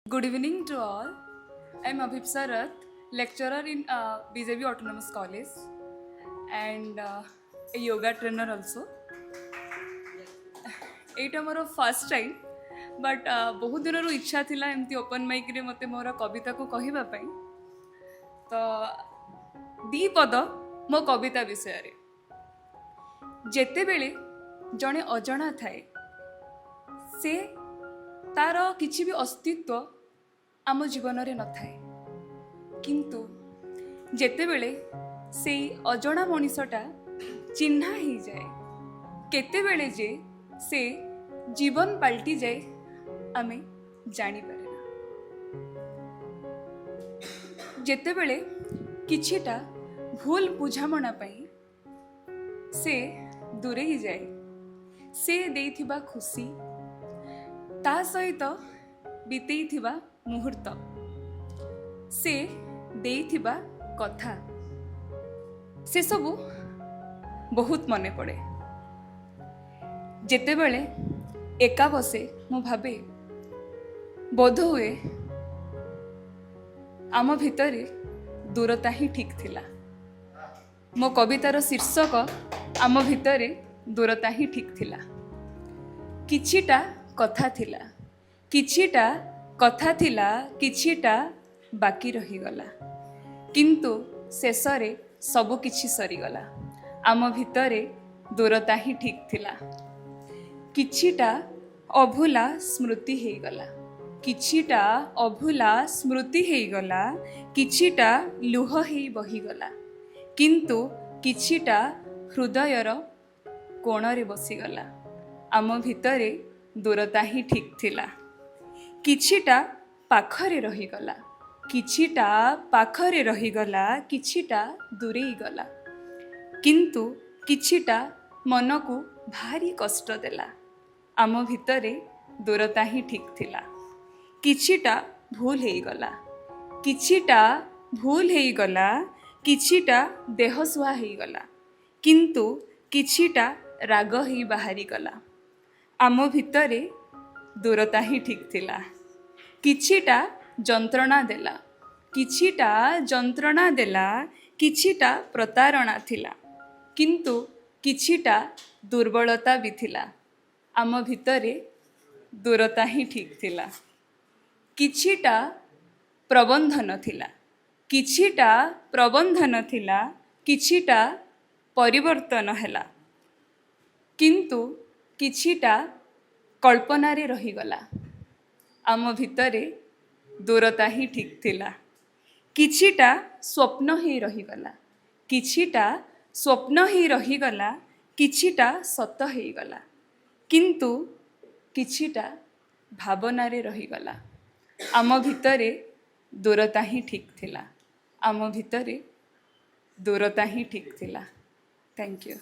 Good evening to all. I am Abhipsa Rath, lecturer in BJB Autonomous College and a yoga trainer also. Etah more first time but बहुत दिन इच्छा थिला एमती open mic रे मते मोर कविता को कहबा पई तो दी पद मो कविता विषय रे जेते बेले जणे अजणा थाए से तार किछि भी अस्तित्व आम जीवन रे न थाए किंतु जेते बेले से अजणा मनीषटा चिन्हा ही जाए केते बेले जे से जीवन पलटि जाए आमे जानी पारे जेते बेले किछिटा भूल बुझामणा पई से दूरे ही जाए से देइथिबा खुशी ता सहित बीतेइथिबा मुहूर्त से देइथिबा कथा से सबू बहुत मने पड़े जेते बेले एका बसे मु भाबे बोध हुए आम भितरे दूरता ही ठीक थिला मो कवितार शीर्षक आम भितरे दूरता ही ठीक थिला किछिटा कथा थिला किछिटा कथा थिला किछिटा बाकी रही गला किंतु शेषरे सबु किछि सरीगला आम भितरे दूरता ही ठीक थिला किछिटा अभुला स्मृति हेगला किछिटा अभुला स्मृति हेगला किछिटा लुह हेई बहिगला किंतु किछिटा हृदयर कोणरे बसीगला आम भितरे दूरता ही ठीक थिला किछिटा पाखरे रहीगला किछिटा पाखरे रहीगला किछिटा दूरेई गला किंतु किछिटा मन को भारी कष्ट देला आम भितरे दूरता ही ठीक थिला किछिटा भूल हेई गला किछिटा भूल हेई गला किछिटा देहसुआ हेई गला किंतु किछिटा राग हेई बाहरी गला आम भितरे दूरता ही ठीक थिला किछिटा जंत्रणा देला किछिटा जंत्रणा देला किछिटा प्रतारणा थिला किंतु किछिटा दुर्बलता भी थिला आम भितरे दूरता ही ठीक थिला किछिटा प्रबंधन थिला किछिटा प्रबंधन थिला किछिटा परिवर्तन हैला किंतु किछिटा कल्पना रे रहीगला आम भितरे दूरता ही ठीक थिला किछिटा स्वप्न ही रहीगला किछिटा स्वप्न ही रहीगला किछिटा सत हेगला किंतु किछिटा भावना रे रहीगला आम भितरे दूरता ही ठीक थिला आम भितरे दूरता ही ठीक थिला थैंक यू।